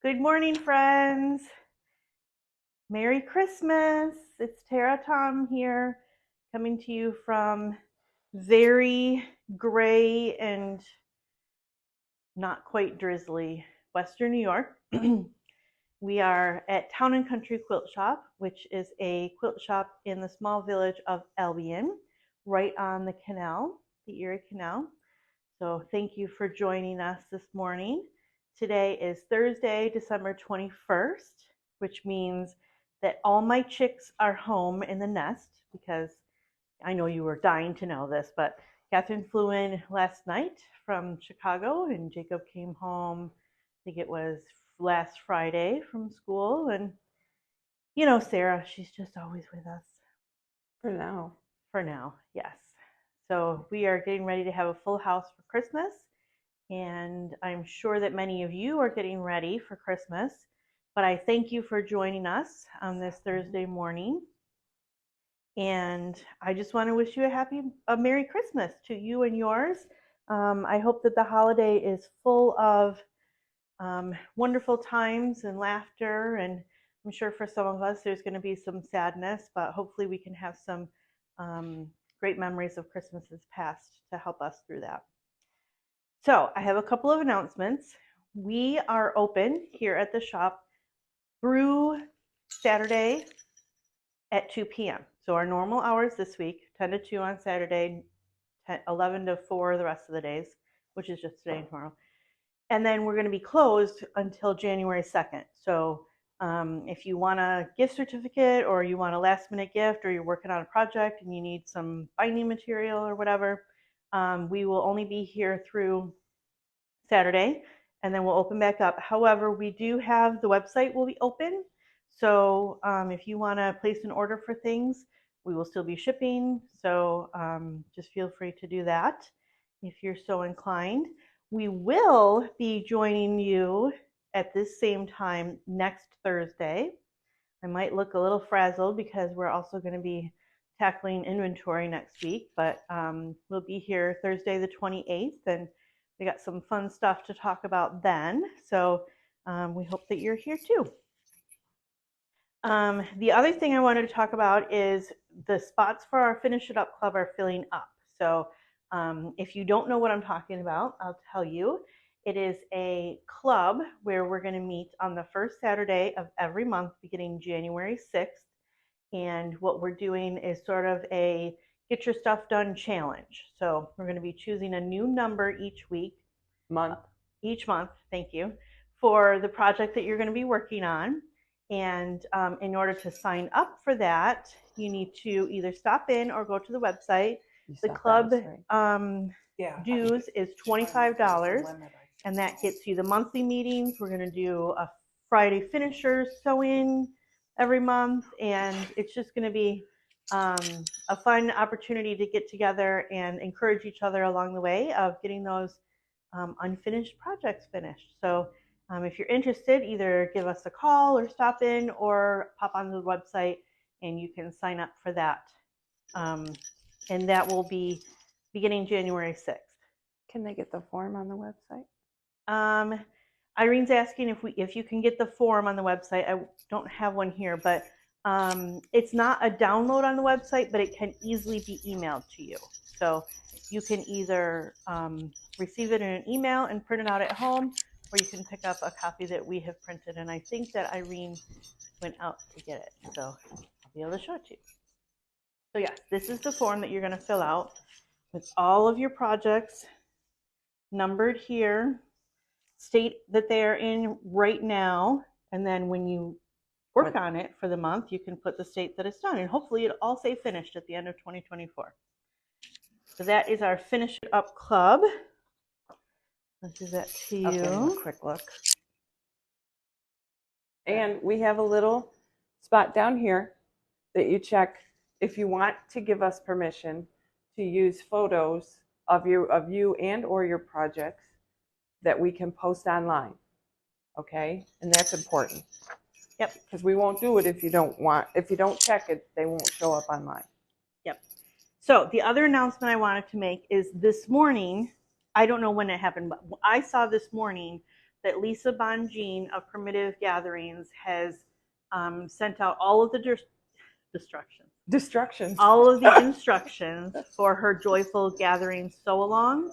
Good morning, friends. Merry Christmas. It's Tara Tom here, coming to you from very gray and not quite drizzly Western New York. We are at Town and Country Quilt Shop, which is a quilt shop in the small village of Albion, right on the canal, the Erie Canal. So thank you for joining us this morning. Today is Thursday, December 21st, which means that all my chicks are home in the nest, because I know you were dying to know this, but Catherine flew in last night from Chicago and Jacob came home, I think it was last Friday from school. And you know, Sarah, she's just always with us. For now. For now, yes. So we are getting ready to have a full house for Christmas. And I'm sure that many of you are getting ready for Christmas. But I thank you for joining us on this Thursday morning. And I just want to wish you a Merry Christmas to you and yours. I hope that the holiday is full of wonderful times and laughter. And I'm sure for some of us there's going to be some sadness, but hopefully we can have some great memories of Christmases past to help us through that. So I have a couple of announcements. We are open here at the shop through Saturday at 2 p.m. So our normal hours this week, 10 to 2 on Saturday, 11 to 4 the rest of the days, which is just today and tomorrow. And then we're going to be closed until January 2nd. So if you want a gift certificate or you want a last minute gift or you're working on a project and you need some binding material or whatever, we will only be here through Saturday and then we'll open back up. However, we do have the website will be open. So if you want to place an order for things, we will still be shipping. So just feel free to do that if you're so inclined. We will be joining you at this same time next Thursday. I might look a little frazzled because we're also going to be tackling inventory next week, but we'll be here Thursday the 28th, and we got some fun stuff to talk about then. So we hope that you're here too. The other thing I wanted to talk about is the spots for our Finish It Up Club are filling up. So if you don't know what I'm talking about, I'll tell you. It is a club where we're going to meet on the first Saturday of every month beginning January 6th. And what we're doing is sort of a get your stuff done challenge. So we're going to be choosing a new number each month, thank you, for the project that you're going to be working on. And in order to sign up for that, you need to either stop in or go to the website. The club dues is $25, and that gets you the monthly meetings. We're going to do a Friday finisher sew-in every month, and it's just going to be a fun opportunity to get together and encourage each other along the way of getting those unfinished projects finished. So if you're interested, either give us a call or stop in or pop on the website and you can sign up for that. And that will be beginning January 6th. Can they get the form on the website? Irene's asking if you can get the form on the website. I don't have one here, but it's not a download on the website, but it can easily be emailed to you. So you can either receive it in an email and print it out at home, or you can pick up a copy that we have printed. And I think that Irene went out to get it, so I'll be able to show it to you. So yes, this is the form that you're going to fill out with all of your projects numbered here. State that they are in right now, and then when you work on it for the month, you can put the state that it's done, and hopefully it'll all say finished at the end of 2024. So that is our Finish It Up Club. Let's do that to you. I'll give you a quick look. And we have a little spot down here that you check if you want to give us permission to use photos of you and or your projects that we can post online. Okay? And that's important. Yep. Because we won't do it if you don't check it, they won't show up online. Yep. So the other announcement I wanted to make is this morning, I don't know when it happened, but I saw this morning that Lisa Bonjean of Primitive Gatherings has sent out all of the all of the instructions for her Joyful Gathering Sew Along.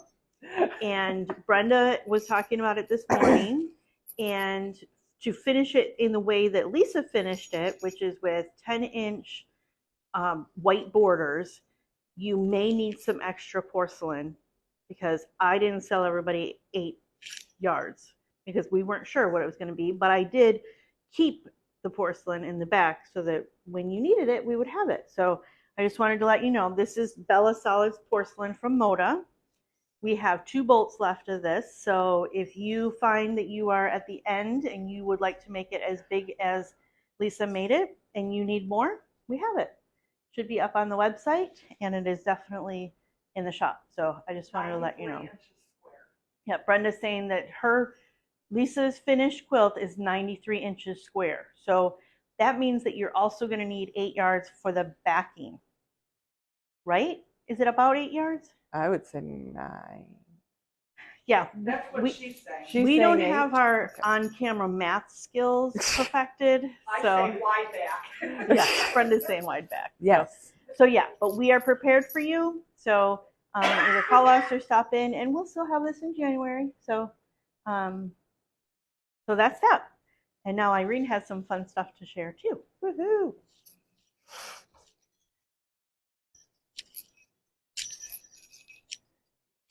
And Brenda was talking about it this morning. And to finish it in the way that Lisa finished it, which is with 10-inch white borders, you may need some extra porcelain, because I didn't sell everybody 8 yards because we weren't sure what it was going to be. But I did keep the porcelain in the back so that when you needed it, we would have it. So I just wanted to let you know, this is Bella Solids porcelain from Moda. We have 2 bolts left of this. So if you find that you are at the end and you would like to make it as big as Lisa made it and you need more, we have it. Should be up on the website, and it is definitely in the shop. So I just wanted to let you know. Yeah, Brenda's saying that Lisa's finished quilt is 93 inches square. So that means that you're also going to need 8 yards for the backing, right? Is it about 8 yards? I would say 9. Yeah, that's what she's saying. We don't have our on-camera math skills perfected. I say wide back. Yeah, Brenda's saying wide back. Yes. So yeah, but we are prepared for you. So either call us or stop in, and we'll still have this in January. So, so that's that. And now Irene has some fun stuff to share too. Woohoo!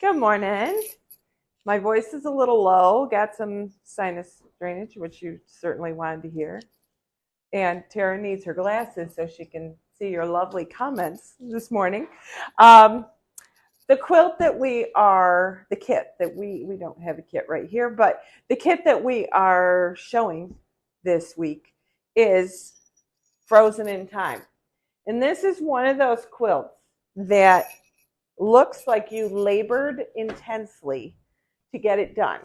Good morning. My voice is a little low. Got some sinus drainage, which you certainly wanted to hear. And Tara needs her glasses so she can see your lovely comments this morning. The quilt that the kit that we don't have a kit right here, but the kit that we are showing this week is Frozen in Time. And this is one of those quilts that looks like you labored intensely to get it done,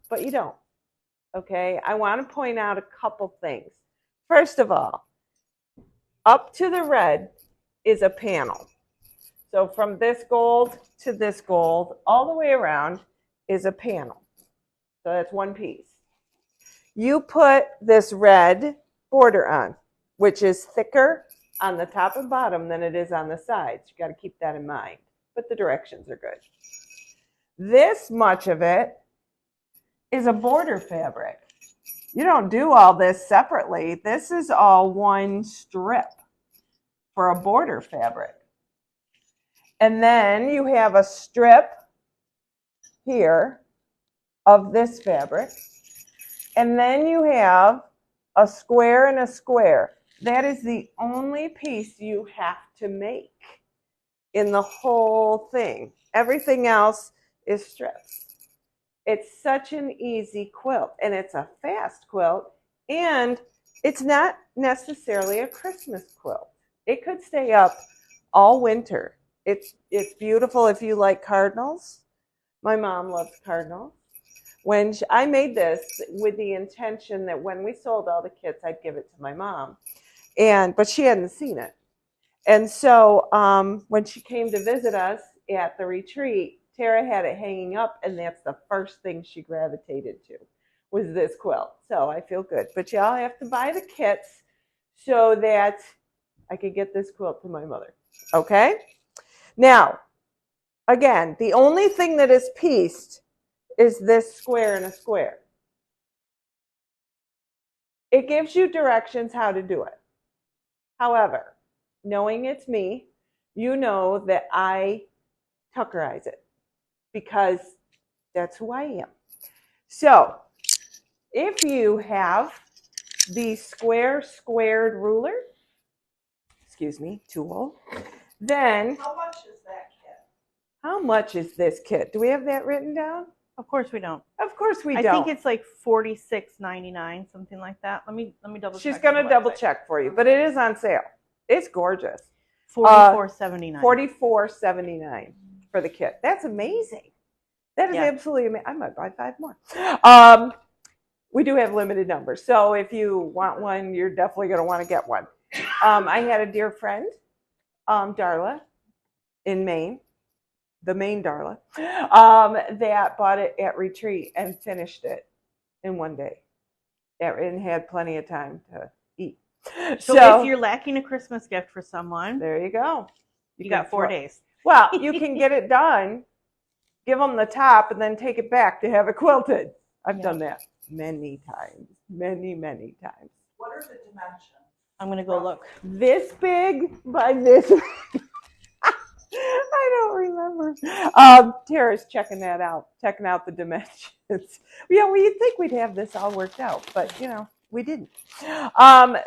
but you don't. Okay, I want to point out a couple things. First of all, up to the red is a panel. So from this gold to this gold, all the way around is a panel. So that's one piece. You put this red border on, which is thicker on the top and bottom than it is on the sides. You got to keep that in mind, but the directions are good. This much of it is a border fabric. You don't do all this separately. This is all one strip for a border fabric. And then you have a strip here of this fabric. And then you have a square and a square. That is the only piece you have to make in the whole thing. Everything else is strips. It's such an easy quilt, and it's a fast quilt, and it's not necessarily a Christmas quilt. It could stay up all winter. It's beautiful if you like cardinals. My mom loves cardinals. I made this with the intention that when we sold all the kits, I'd give it to my mom, but she hadn't seen it. And so when she came to visit us at the retreat, Tara had it hanging up, and that's the first thing she gravitated to, was this quilt. So I feel good. But y'all have to buy the kits so that I could get this quilt to my mother. Okay? Now, again, the only thing that is pieced is this square and a square. It gives you directions how to do it. However, knowing it's me, you know that I tuckerize it, because that's who I am. So if you have the squared ruler, tool, then How much is that kit? How much is this kit? Do we have that written down? Of course we don't. Of course we don't. I think it's like $46.99, something like that. Let me double check. She's going to double check for you, but it is on sale. It's gorgeous. $44.79. $44.79 for the kit. That's amazing. That is absolutely amazing. I might buy 5 more. We do have limited numbers, so if you want one, you're definitely going to want to get one. I had a dear friend, Darla, in Maine, the Maine Darla, that bought it at retreat and finished it in one day and had plenty of time to eat. So if you're lacking a Christmas gift for someone, there you go. You got 4 days. Well, you can get it done, give them the top, and then take it back to have it quilted. I've done that many times, many times. What are the dimensions? I'm going to go look. This big by this. I don't remember. Tara's checking that out, checking out the dimensions. Yeah, well, you'd think we'd have this all worked out, but we didn't.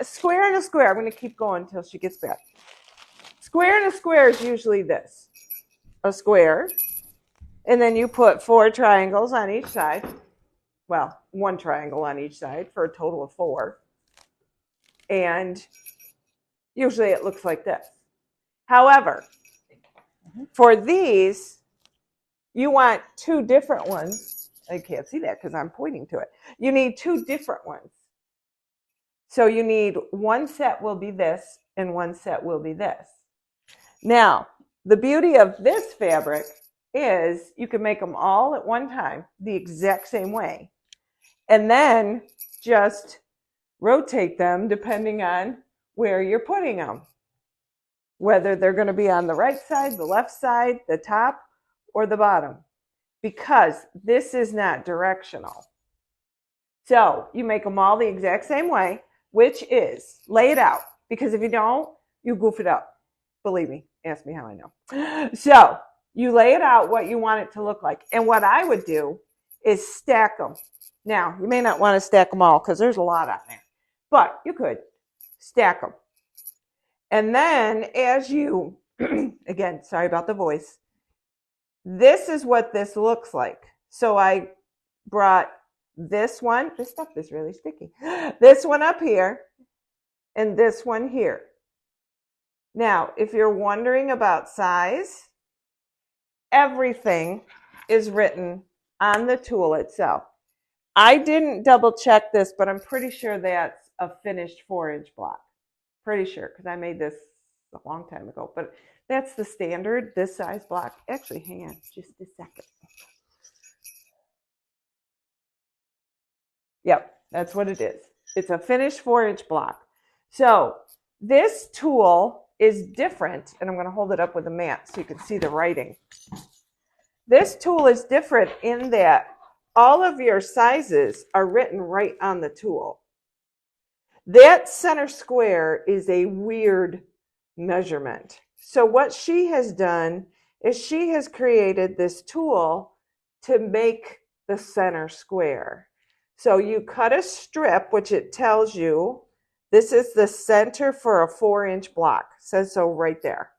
Square and a square. I'm going to keep going until she gets back. Square and a square is usually this: a square, and then you put 4 triangles on each side. Well, 1 triangle on each side for a total of 4. And usually it looks like this. However, for these, you want 2 different ones. I can't see that because I'm pointing to it. You need 2 different ones. So you need 1 set will be this and 1 set will be this. Now, the beauty of this fabric is you can make them all at one time the exact same way. And then just rotate them depending on where you're putting them. Whether they're going to be on the right side, the left side, the top, or the bottom. Because this is not directional. So you make them all the exact same way, which is lay it out. Because if you don't, you goof it up. Believe me, ask me how I know. So you lay it out what you want it to look like. And what I would do is stack them. Now, you may not want to stack them all because there's a lot on there. But you could stack them. And then as you, again, sorry about the voice, this is what this looks like. So I brought this one, this stuff is really sticky, this one up here and this one here. Now, if you're wondering about size, everything is written on the tool itself. I didn't double check this, but I'm pretty sure that's a finished 4-inch block. Pretty sure, because I made this a long time ago. But that's the standard, this size block. Actually, hang on just a second. Yep, that's what it is. It's a finished 4-inch block. So this tool is different, and I'm going to hold it up with a mat so you can see the writing. This tool is different in that all of your sizes are written right on the tool. That center square is a weird measurement. So what she has done is she has created this tool to make the center square. So you cut a strip, which it tells you this is the center for a 4-inch block. It says so right there.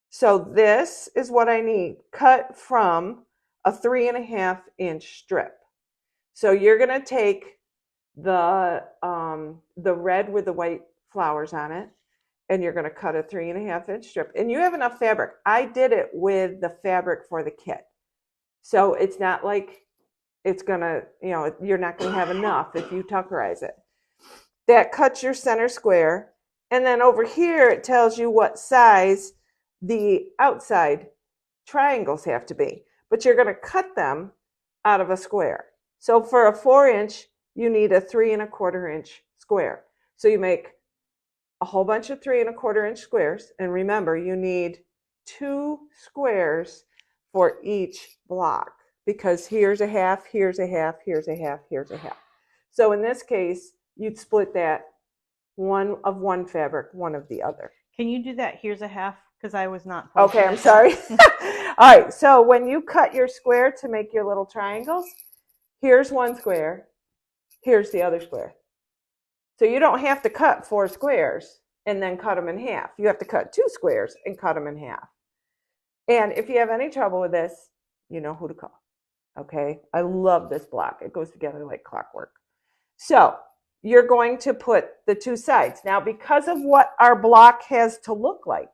So this is what I need cut from a 3.5-inch strip. So you're going to take the red with the white flowers on it, and you're going to cut a 3.5-inch strip. And you have enough fabric. I did it with the fabric for the kit. So it's not like it's going to, you're not going to have enough if you tuckerize it. That cuts your center square. And then over here, it tells you what size the outside triangles have to be. But you're going to cut them out of a square. So for a 4-inch, you need a 3.25-inch square. So you make a whole bunch of 3.25-inch squares. And remember, you need 2 squares for each block. Because here's a half, here's a half, here's a half, here's a half. So in this case, you'd split that one of one fabric, one of the other. Can you do that? Here's a half, because I was not. Okay, I'm sorry. All right, so when you cut your square to make your little triangles, here's one square, here's the other square. So you don't have to cut 4 squares and then cut them in half. You have to cut 2 squares and cut them in half. And if you have any trouble with this, you know who to call. Okay, I love this block. It goes together like clockwork. So you're going to put the 2 sides. Now, because of what our block has to look like,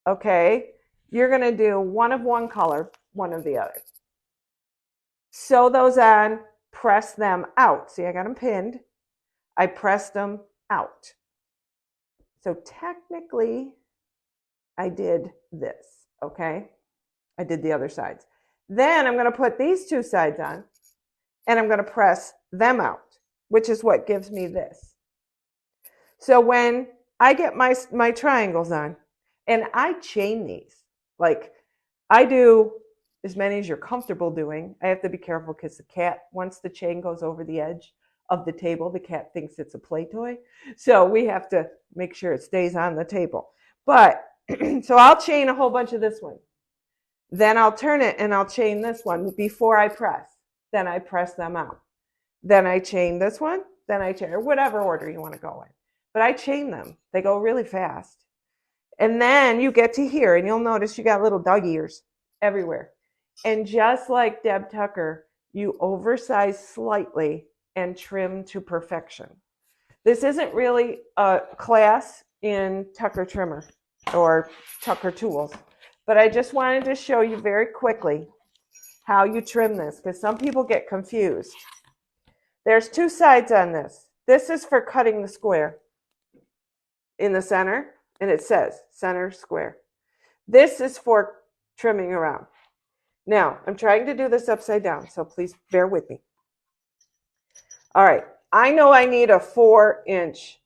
okay, you're going to do one of one color, one of the other. Sew those on, press them out. See, I got them pinned. I pressed them out. So technically, I did this, okay? I did the other sides. Then I'm going to put these 2 sides on, and I'm going to press them out, which is what gives me this. So when I get my triangles on, and I chain these, like I do as many as you're comfortable doing. I have to be careful because the cat, once the chain goes over the edge of the table, the cat thinks it's a play toy. So we have to make sure it stays on the table. But so I'll chain a whole bunch of this one. Then I'll turn it and I'll chain this one before I press. Then I press them out. Then I chain this one. Then I chain, or whatever order you want to go in. But I chain them. They go really fast. And then you get to here, and you'll notice you got little dog ears everywhere. And just like Deb Tucker, you oversize slightly and trim to perfection. This isn't really a class in Tucker Trimmer or Tucker Tools, but I just wanted to show you very quickly how you trim this, because some people get confused. There's two sides on this. This is for cutting the square in the center, and it says center square. This is for trimming around. Now, I'm trying to do this upside down, so please bear with me. All right, I know I need a 4-inch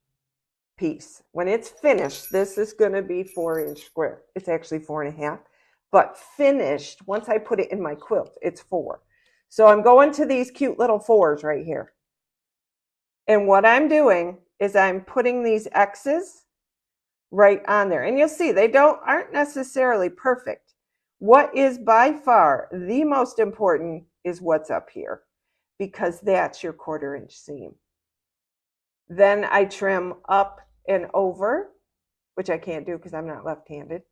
piece. When it's finished, this is going to be 4-inch square. It's actually 4.5, but finished, once I put it in my quilt, it's 4. So I'm going to these cute little 4s right here. And what I'm doing is I'm putting these X's right on there. And you'll see they aren't necessarily perfect. What is by far the most important is what's up here, because that's your 1/4-inch seam. Then I trim up and over, which I can't do because I'm not left-handed.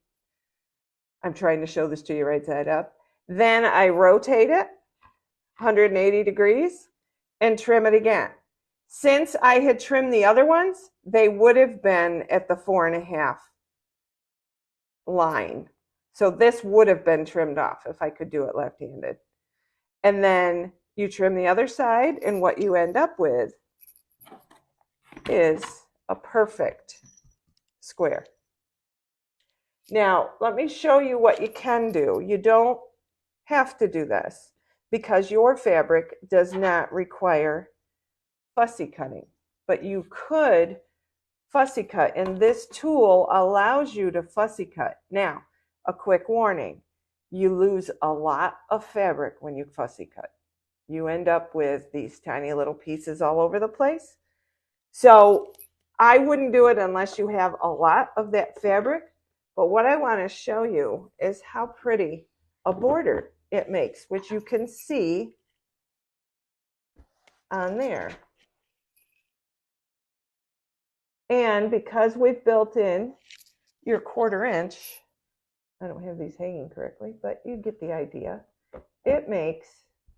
I'm trying to show this to you right side up. Then I rotate it 180 degrees and trim it again. Since I had trimmed the other ones, they would have been at the 4.5 line. So this would have been trimmed off if I could do it left-handed. And then you trim the other side, and what you end up with is a perfect square. Now, let me show you what you can do. You don't have to do this because your fabric does not require fussy cutting, but you could fussy cut, and this tool allows you to fussy cut. Now, a quick warning, you lose a lot of fabric when you fussy cut. You end up with these tiny little pieces all over the place. So I wouldn't do it unless you have a lot of that fabric, but what I want to show you is how pretty a border it makes, which you can see on there. And because we've built in your 1/4-inch, I don't have these hanging correctly, but you get the idea. It makes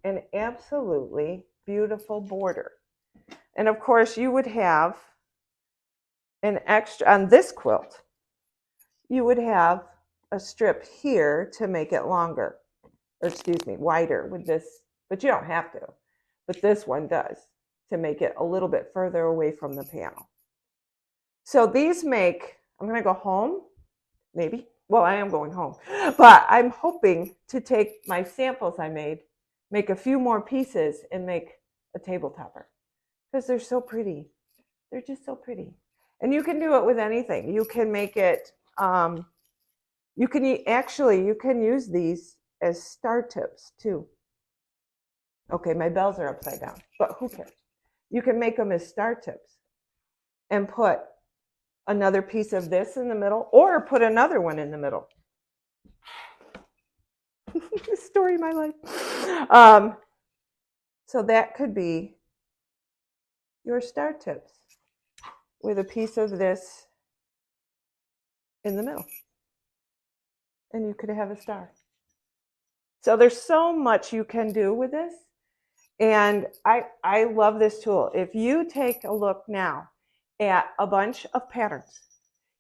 an absolutely beautiful border. And of course, you would have an extra, on this quilt, you would have a strip here to make it longer, or excuse me, wider with this, but you don't have to. But this one does, to make it a little bit further away from the panel. So these make, I'm going to go home, maybe. Well, I am going home. But I'm hoping to take my samples I made, make a few more pieces, and make a table topper. Because they're so pretty. They're just so pretty. And you can do it with anything. You can make it, you can use these as star tips too. Okay, my bells are upside down, but who cares? You can make them as star tips and put another piece of this in the middle, or put another one in the middle. The story of my life. So that could be your star tips with a piece of this in the middle. And you could have a star. So there's so much you can do with this. And I love this tool. If you take a look now at a bunch of patterns,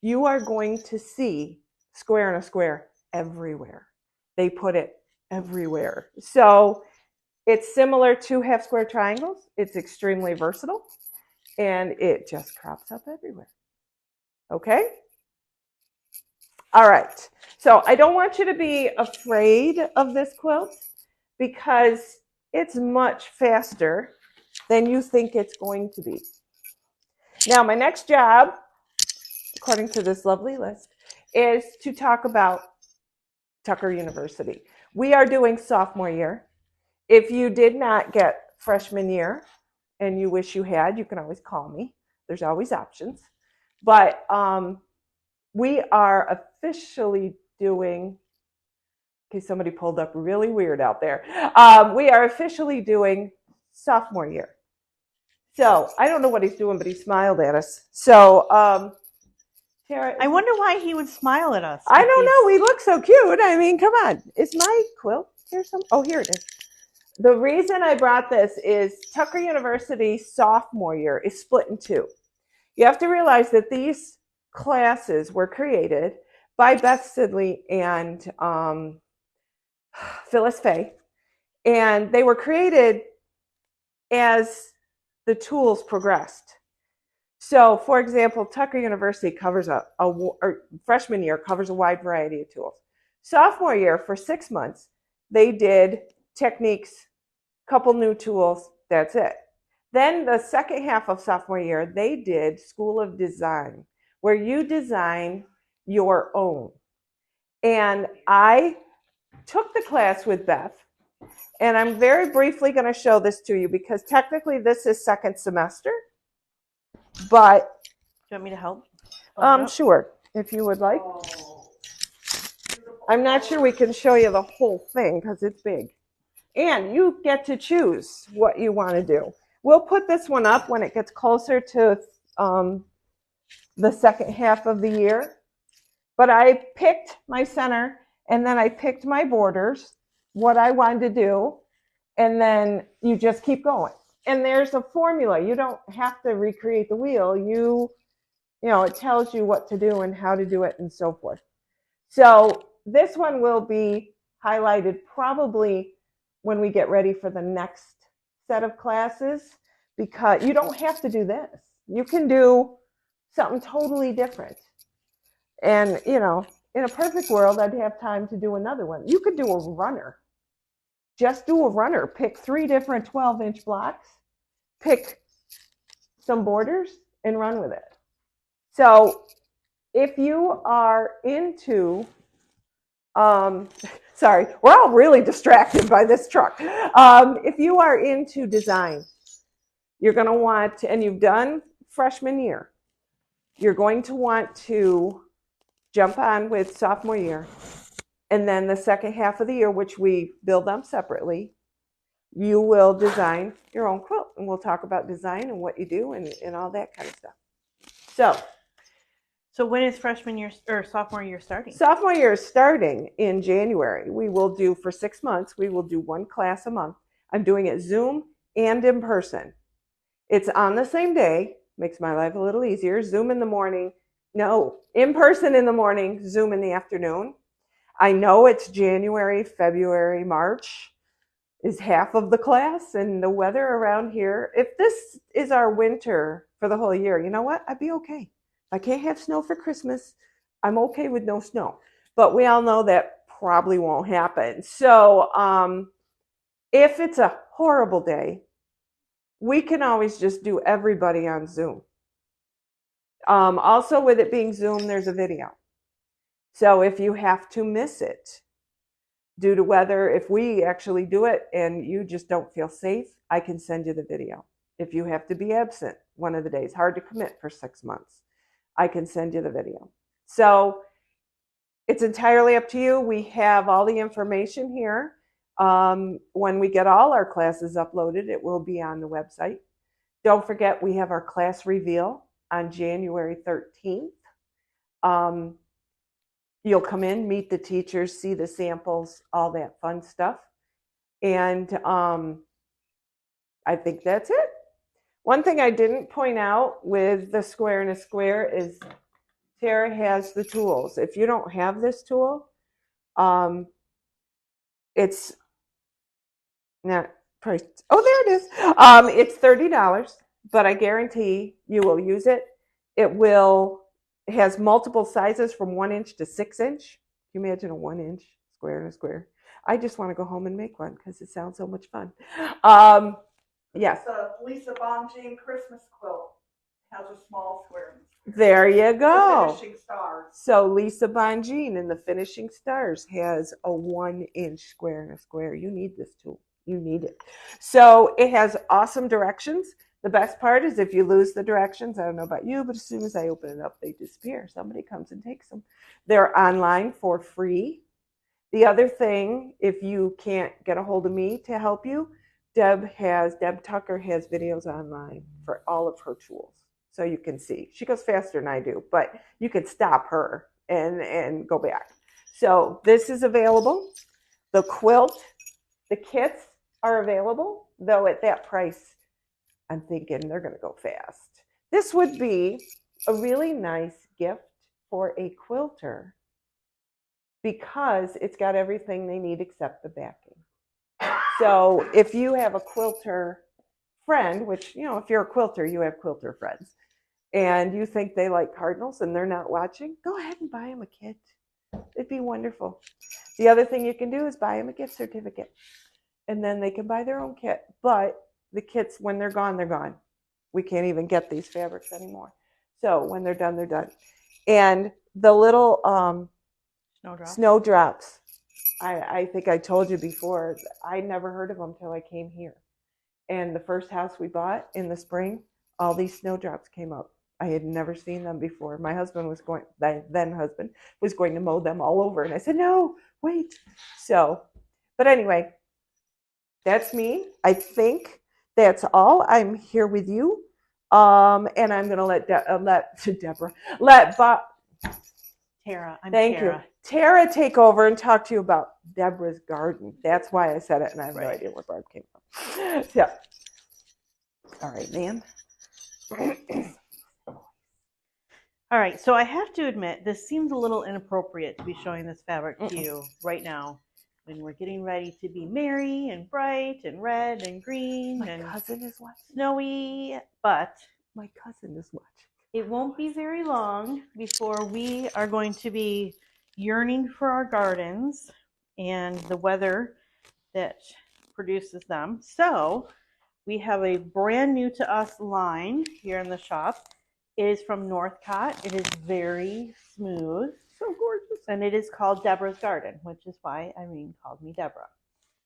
you are going to see square and a square everywhere. They put it everywhere. So it's similar to half square triangles. It's extremely versatile, and it just crops up everywhere. Okay? All right. So I don't want you to be afraid of this quilt, because it's much faster than you think it's going to be. Now, my next job, according to this lovely list, is to talk about Tucker University. We are doing sophomore year. If you did not get freshman year and you wish you had, you can always call me. There's always options. But we are officially doing, okay, somebody pulled up really weird out there. We are officially doing sophomore year. So I don't know what he's doing, but he smiled at us. So Tara, I wonder why he would smile at us. I don't know. We look so cute. I mean, come on. Is my quilt here? Oh, here it is. The reason I brought this is Tucker University sophomore year is split in two. You have to realize that these classes were created by Beth Sidley and Phyllis Fay, and they were created as the tools progressed. So, for example, Tucker University covers or freshman year covers a wide variety of tools. Sophomore year, for 6 months, they did techniques, couple new tools, that's it. Then the second half of sophomore year, they did School of Design, where you design your own. And I took the class with Beth, and I'm very briefly going to show this to you because technically this is second semester. But do you want me to help? Sure, if you would like. I'm not sure we can show you the whole thing because it's big. And you get to choose what you want to do. We'll put this one up when it gets closer to the second half of the year. But I picked my center, and then I picked my borders, what I wanted to do, and then you just keep going. And there's a formula. You don't have to recreate the wheel. You know, it tells you what to do and how to do it and so forth. So this one will be highlighted probably when we get ready for the next set of classes, because you don't have to do this. You can do something totally different. And, you know, in a perfect world, I'd have time to do another one. You could do a runner. Just do a runner. Pick 3 different 12-inch blocks, pick some borders, and run with it. So if you are into, sorry, we're all really distracted by this truck. If you are into design, you're going to want, and you've done freshman year, you're going to want to jump on with sophomore year. And then the second half of the year, which we build them separately, you will design your own quilt. And we'll talk about design and what you do and all that kind of stuff. So when is freshman year or sophomore year starting? Sophomore year is starting in January. We will do, for 6 months, we will do 1 class a month. I'm doing it Zoom and in person. It's on the same day. Makes my life a little easier. Zoom in the morning. No, in person in the morning, Zoom in the afternoon. I know it's January, February, March is half of the class, and the weather around here, if this is our winter for the whole year, you know what? I'd be okay. If I can't have snow for Christmas, I'm okay with no snow. But we all know that probably won't happen. So if it's a horrible day, we can always just do everybody on Zoom. Also, with it being Zoom, there's a video. So if you have to miss it due to weather, if we actually do it and you just don't feel safe, I can send you the video. If you have to be absent one of the days, hard to commit for 6 months, I can send you the video. So it's entirely up to you. We have all the information here. When we get all our classes uploaded, it will be on the website. Don't forget, we have our class reveal on January 13th. You'll come in, meet the teachers, see the samples, all that fun stuff. And I think that's it. One thing I didn't point out with the square and a square is Tara has the tools. If you don't have this tool, it's not priced. Oh, there it is. It's $30, but I guarantee you will use it. It has multiple sizes from 1 inch to 6 inch. Can you imagine a 1 inch square and a square? I just want to go home and make one because it sounds so much fun. Yes. It's a Lisa Bonjean Christmas quilt. It has a small square. There you The go. finishing stars. So Lisa Bonjean in the Finishing Stars has a 1-inch square and a square. You need this tool. You need it. So it has awesome directions. The best part is if you lose the directions, I don't know about you, but as soon as I open it up, they disappear. Somebody comes and takes them. They're online for free. The other thing, if you can't get a hold of me to help you, Deb Tucker has videos online for all of her tools. So you can see. She goes faster than I do, but you can stop her and go back. So this is available. The quilt, the kits are available, though at that price, I'm thinking they're going to go fast. This would be a really nice gift for a quilter because it's got everything they need except the backing. So if you have a quilter friend, which, you know, if you're a quilter, you have quilter friends, and you think they like cardinals and they're not watching, go ahead and buy them a kit. It'd be wonderful. The other thing you can do is buy them a gift certificate, and then they can buy their own kit. But the kits, when they're gone, they're gone. We can't even get these fabrics anymore. So when they're done, they're done. And the little snowdrops. I think I told you before, I never heard of them till I came here. And the first house we bought in the spring, all these snowdrops came up. I had never seen them before. My husband was going, then husband was going to mow them all over. And I said, no, wait. So, but anyway, that's me. I think that's all. I'm here with you. And I'm going to let Bob. Tara, Thank Tara. you. Tara take over and talk to you about Deborah's garden. That's why I said it, and I have no idea where Barb came from. So, all right, ma'am. All right, so I have to admit, this seems a little inappropriate to be showing this fabric to you right now when we're getting ready to be merry and bright and red and green My and cousin is watching. snowy, but My cousin is watching. it won't be very long before we are going to be yearning for our gardens and the weather that produces them. So we have a brand new to us line here in the shop. It is from Northcott. It is very smooth. So gorgeous. And it is called Deborah's Garden, which is why Irene called me Deborah.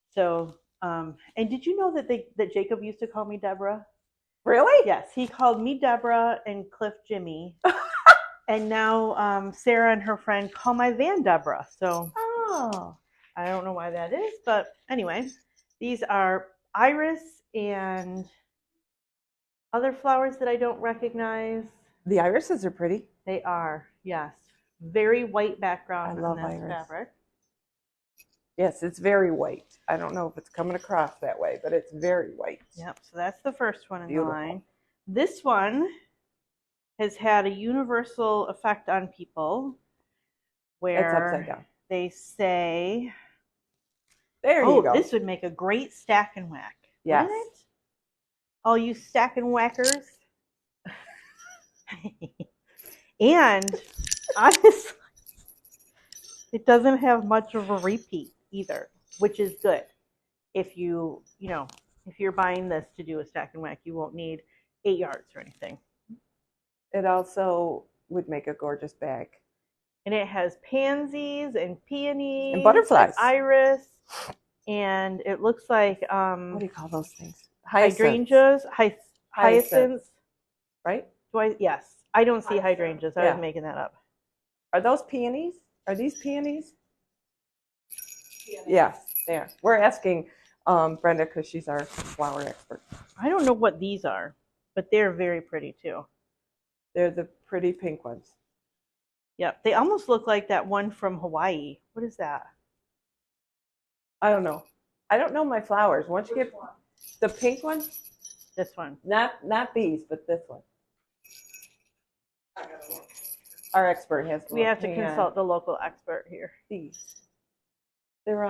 So, and did you know that Jacob used to call me Deborah? Really? Yes, he called me Deborah and Cliff Jimmy. And now Sarah and her friend call my van Deborah. So I don't know why that is, but anyway, these are iris and other flowers that I don't recognize. The irises are pretty. They are, yes. Very white background I love on this iris. fabric. Yes, it's very white. I don't know if it's coming across that way, but it's very white. Yep, so that's the first one in Beautiful. the line. This one has had a universal effect on people where It's upside down. they say, There you go. This would make a great stack and whack. Yes. Wouldn't it? All you stack and whackers. And honestly, it doesn't have much of a repeat either, which is good. If if you're buying this to do a stack and whack, you won't need 8 yards or anything. It also would make a gorgeous bag. And it has pansies and peonies and butterflies, and iris, and it looks like what do you call those things? Hydrangeas, hyacinths. Right? Yes. I don't see hydrangeas. I was making that up. Are those peonies? Are these peonies? Yes, they are. We're asking Brenda because she's our flower expert. I don't know what these are, but they're very pretty too. They're the pretty pink ones. Yep. They almost look like that one from Hawaii. What is that? I don't know. I don't know my flowers. Once you get the pink one, This one. not these, but this one. Our expert has to. We have to consult the local expert here. These. They're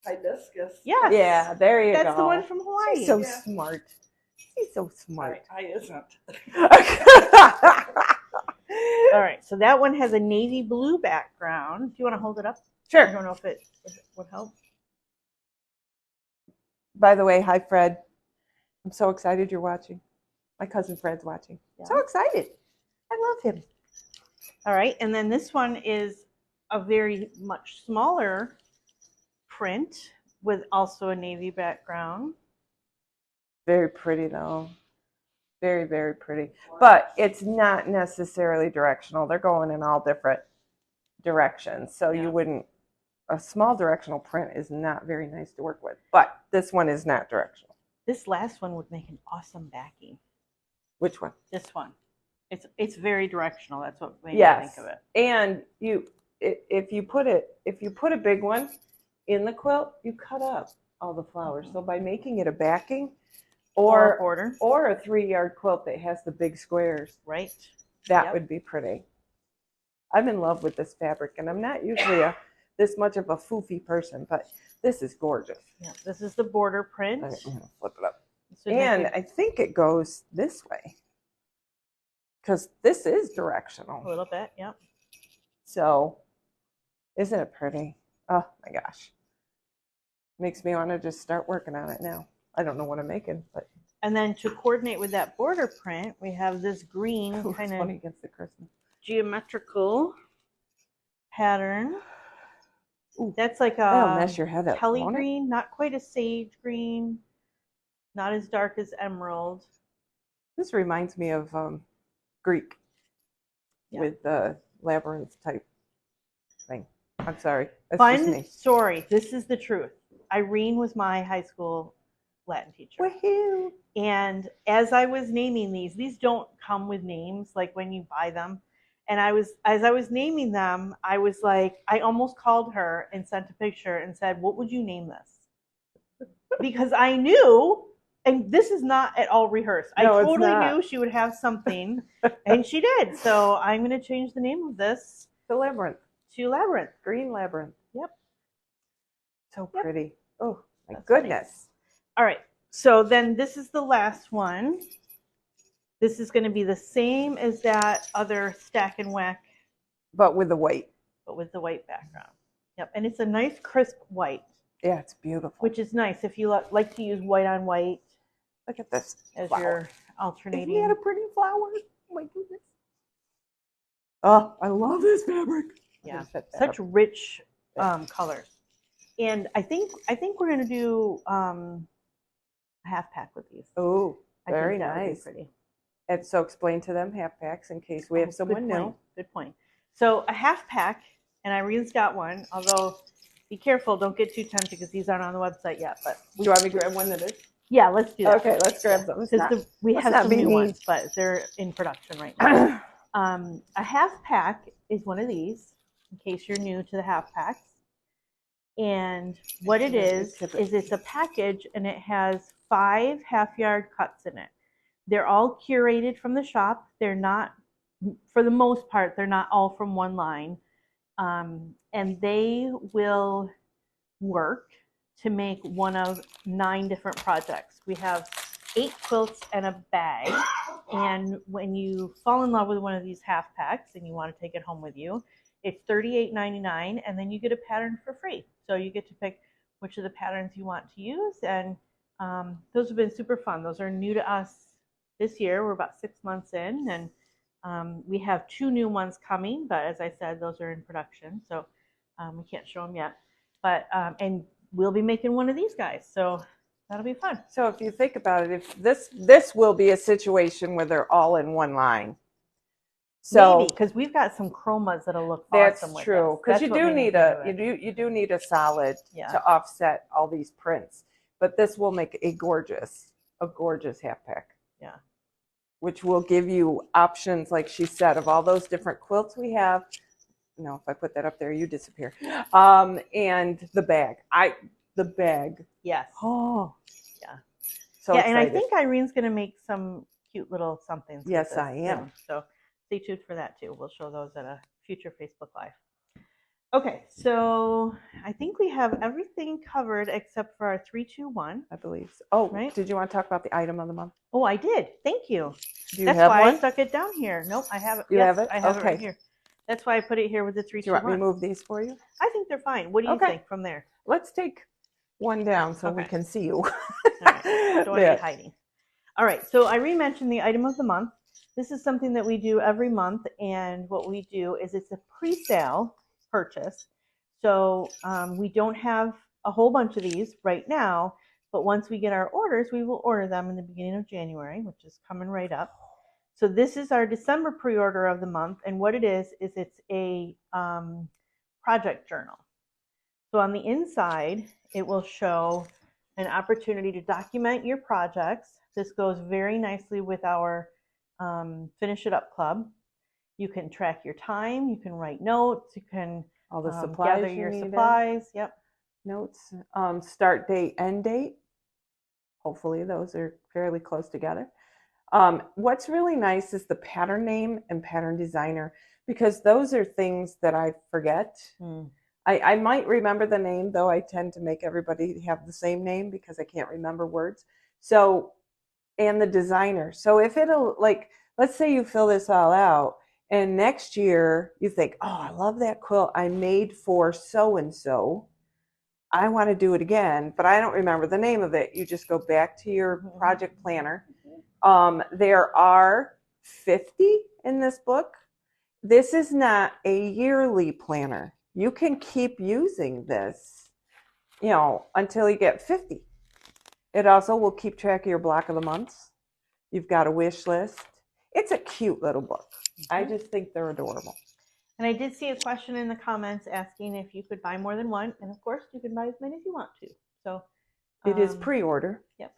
hibiscus. Yes. Yeah, there you go. That's the one from Hawaii. She's so smart. She's so smart. I isn't. All right, so that one has a navy blue background. Do you want to hold it up? Sure. I don't know if it would help. By the way, hi, Fred. I'm so excited you're watching. My cousin Fred's watching. Yeah. So excited. I love him. All right, and then this one is a very much smaller print with also a navy background. Very pretty, though. Very, very pretty. But it's not necessarily directional. They're going in all different directions. So Yeah. you wouldn't, a small directional print is not very nice to work with. But this one is not directional. This last one would make an awesome backing. Which one? This one. It's very directional. That's what made me think of it. And if you put a big one in the quilt, you cut up all the flowers. So by making it a backing Or a border. or a 3-yard quilt that has the big squares, Right. that would be pretty. I'm in love with this fabric, and I'm not usually this much of a foofy person, but this is gorgeous. Yeah, this is the border print. I'm gonna flip it up. So And I think it goes this way because this is directional. a little bit, yeah. So, isn't it pretty? Oh my gosh. Makes me want to just start working on it now. I don't know what I'm making, but. And then to coordinate with that border print, we have this green kind of funny against the Christmas. geometrical pattern. Ooh, that's like that'll a mess your head up, Kelly won't it? green, not quite a sage green, not as dark as emerald. This reminds me of Greek with the labyrinth type thing. I'm sorry. That's just Fun me. story. This is the truth. Irene was my high school Latin teacher. Woohoo! And as I was naming these don't come with names like when you buy them. And as I was naming them, I was like, I almost called her and sent a picture and said, what would you name this? Because I knew, and this is not at all rehearsed. No, I it's totally not. knew she would have something, and she did. So I'm going to change the name of this The labyrinth. to Labyrinth. Green labyrinth. Yep. So Yep. pretty. Oh, my That's goodness. All right. So then this is the last one. This is going to be the same as that other Stack and Whack, But with the white. but with the white background. Yep. And it's a nice crisp white, Yeah, it's beautiful. which is nice if you like to use white on white Look at this as flower. you're Isn't alternating. that a pretty flower? Oh my goodness. Oh, I love this fabric. Yeah. Set that Such up. rich colors. And I think we're going to do a half pack with these. Oh, I think very that would be nice. pretty. And so explain to them half packs in case we have someone new. Good point. So a half pack, and Irene's got one, although be careful, don't get too tempted because these aren't on the website yet. But Do you want me to grab one that is? yeah, let's do that. Okay, let's grab some. Because we let's have not some be new mean. ones, but they're in production right now. A half pack is one of these, in case you're new to the half packs. And what it is it's a package, and it has 5 half-yard cuts in it. They're all curated from the shop. They're not, for the most part, they're not all from one line. And they will work to make one of 9 different projects. We have 8 quilts and a bag. And when you fall in love with one of these half packs and you want to take it home with you, it's $38.99, and then you get a pattern for free. So you get to pick which of the patterns you want to use. And those have been super fun. Those are new to us this year. We're about 6 months in, and we have 2 new ones coming. But as I said, those are in production, so we can't show them yet. But and we'll be making one of these guys, so that'll be fun. So if you think about it, if this will be a situation where they're all in one line. So maybe because we've got some chromas that'll look that's awesome with true, because you do need you do need a solid to offset all these prints. But this will make a gorgeous half pack. Yeah. Which will give you options, like she said, of all those different quilts we have. No, if I put that up there, you disappear. And the bag. The bag. Yes. Oh. Yeah. So yeah, excited. and I think Irene's going to make some cute little somethings. Yes, I am. Soon. So stay tuned for that too. We'll show those at a future Facebook Live. Okay, so I think we have everything covered except for our 3-2-1. I believe so. Oh, right? Did you want to talk about the item of the month? Oh, I did. Thank you. Do you That's have why one? I stuck it down here. Nope, I have it. You have it? I have it Okay. right here. That's why I put it here with the 3, Do 2, you want me 1. to move these for you? I think they're fine. What do you Okay. think from there? Let's take one down so we Okay. can see you. All right. Don't want to Yeah. be hiding. All right. So Irene mentioned the item of the month. This is something that we do every month, and what we do is it's a pre-sale purchase. So we don't have a whole bunch of these right now, but once we get our orders, we will order them in the beginning of January, which is coming right up. So this is our December pre-order of the month, and what it is it's a project journal. So on the inside, it will show an opportunity to document your projects. This goes very nicely with our Finish It Up Club. You can track your time, you can write notes, you can All the supplies gather you your needed. supplies. Yep. Notes, start date, end date. Hopefully those are fairly close together. What's really nice is the pattern name and pattern designer, because those are things that I forget. I might remember the name, though I tend to make everybody have the same name because I can't remember words. So, and the designer. So if it'll, like, let's say you fill this all out and next year you think, oh, I love that quilt I made for so-and-so. I want to do it again, but I don't remember the name of it. You just go back to your project planner. There are 50 in this book. This is not a yearly planner. You can keep using this, until you get 50. It also will keep track of your block of the months. You've got a wish list. It's a cute little book. I just think they're adorable. And I did see a question in the comments asking if you could buy more than one, and of course you can buy as many as you want to. So it is pre-order. Yep.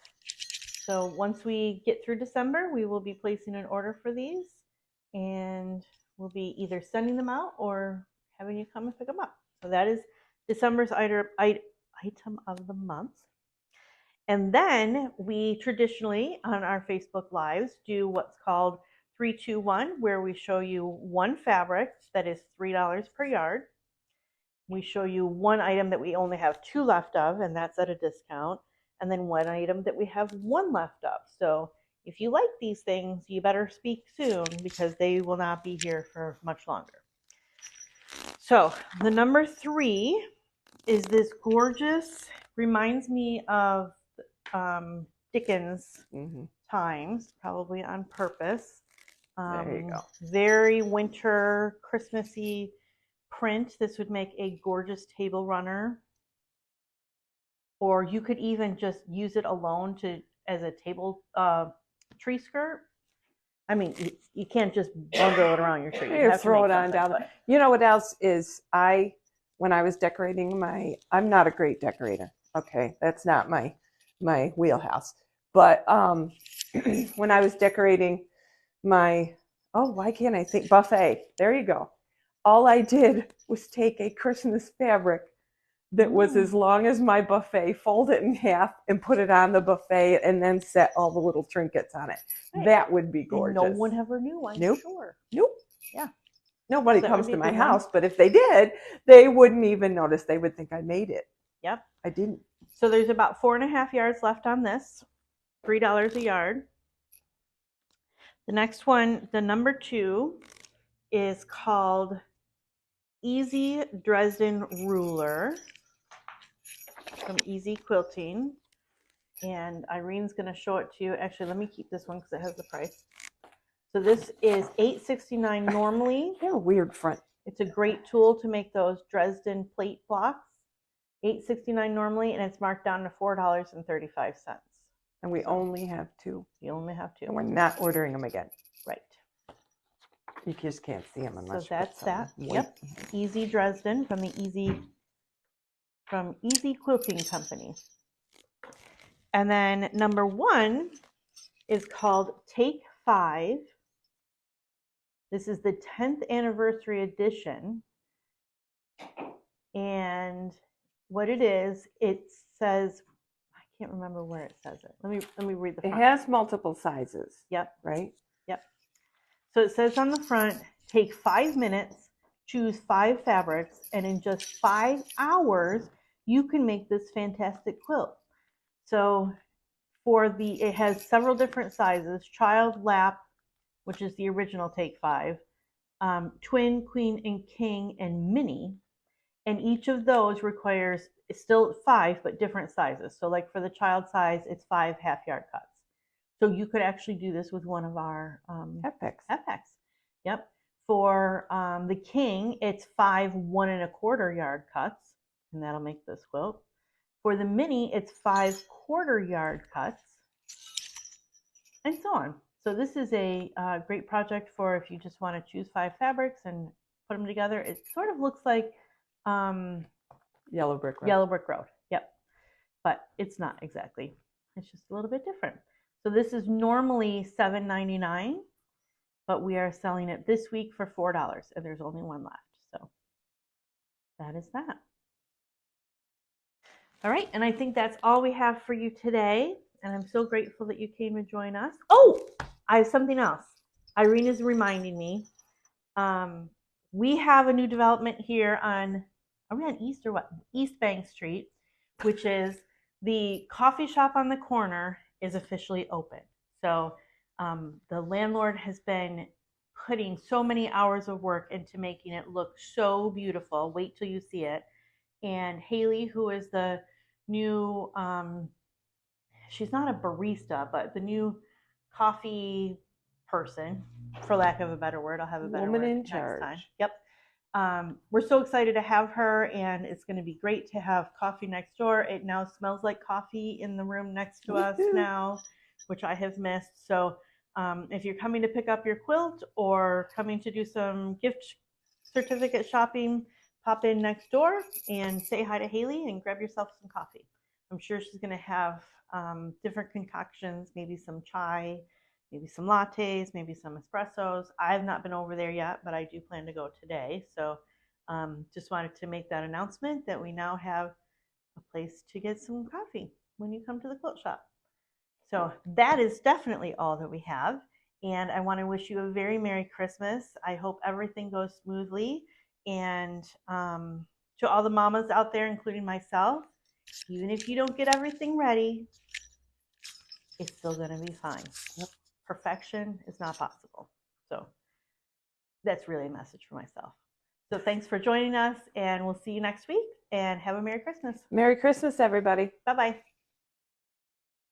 So once we get through December, we will be placing an order for these, and we'll be either sending them out or having you come and pick them up. So that is December's item of the month. And then we traditionally on our Facebook Lives do what's called 3, 2, 1, where we show you one fabric that is $3 per yard. We show you one item that we only have 2 left of, and that's at a discount. And then one item that we have 1 left of. So if you like these things, you better speak soon because they will not be here for much longer. So the number 3 is this gorgeous, reminds me of Dickens times, probably on purpose. There you go. Very winter, Christmassy print. This would make a gorgeous table runner. Or you could even just use it alone as a table tree skirt. I mean, you can't just bundle it around your tree. You have throw to it on down. You know what else is when I was decorating I'm not a great decorator. Okay, that's not my wheelhouse. But when I was decorating why can't I think buffet? There you go. All I did was take a Christmas fabric that was as long as my buffet, fold it in half and put it on the buffet and then set all the little trinkets on it. Right. That would be gorgeous. And no one ever knew, I'm sure. Nope. Yeah. Nobody comes to my house, but if they did, they wouldn't even notice. They would think I made it. Yep. I didn't. So there's about 4.5 yards left on this, $3 a yard. The next one, the number 2, is called Easy Dresden Ruler from Easy Quilting. And Irene's going to show it to you. Actually, let me keep this one because it has the price. So this is $8.69 normally. They have a weird front. It's a great tool to make those Dresden plate blocks. $8.69 normally, and it's marked down to $4.35. And we only have 2. You only have 2. And we're not ordering them again. Right. You just can't see them unless. So that's that. Yep. Easy Dresden from Easy Quilting Company. And then number 1 is called Take 5. This is the 10th anniversary edition. And what it is, it says, I can't remember where it says it. Let me read the front. It has multiple sizes. Yep. Right? Yep. So it says on the front, take 5 minutes, choose 5 fabrics, and in just 5 hours, you can make this fantastic quilt. So it has several different sizes, child lap, which is the original Take 5, twin, queen, and king, and mini. And each of those requires still 5, but different sizes. So like for the child size, it's 5 half-yard cuts. So you could actually do this with one of our Half packs. half packs. Yep. For the king, it's 5 1 1/4 yard cuts, and that'll make this quilt. For the mini, it's 5 1/4 yard cuts, and so on. So this is a great project for if you just want to choose 5 fabrics and put them together. It sort of looks like Yellow brick road. Yellow Brick Road. Yep. But it's not exactly. It's just a little bit different. So this is normally $7.99, but we are selling it this week for $4, and there's only one left. So that is that. All right, and I think that's all we have for you today. And I'm so grateful that you came to join us. Oh, I have something else. Irene is reminding me. We have a new development here on, are we on East or what? East Bank Street, which is the coffee shop on the corner is officially open. So the landlord has been putting so many hours of work into making it look so beautiful. Wait till you see it. And Haley, who is the new, she's not a barista, but the new coffee person, for lack of a better word. I'll have a better Woman word in next charge. time. Yep. We're so excited to have her, and it's going to be great to have coffee next door. It now smells like coffee in the room next to us now, which I have missed. So if you're coming to pick up your quilt or coming to do some gift certificate shopping, pop in next door and say hi to Haley and grab yourself some coffee. I'm sure she's going to have different concoctions, maybe some chai, maybe some lattes, maybe some espressos. I've not been over there yet, but I do plan to go today. So just wanted to make that announcement that we now have a place to get some coffee when you come to the quilt shop. So that is definitely all that we have. And I want to wish you a very Merry Christmas. I hope everything goes smoothly. And to all the mamas out there, including myself, even if you don't get everything ready, it's still going to be fine. Yep. Perfection is not possible. So that's really a message for myself. So thanks for joining us, and we'll see you next week, and have a Merry Christmas. Merry Christmas, everybody. Bye-bye.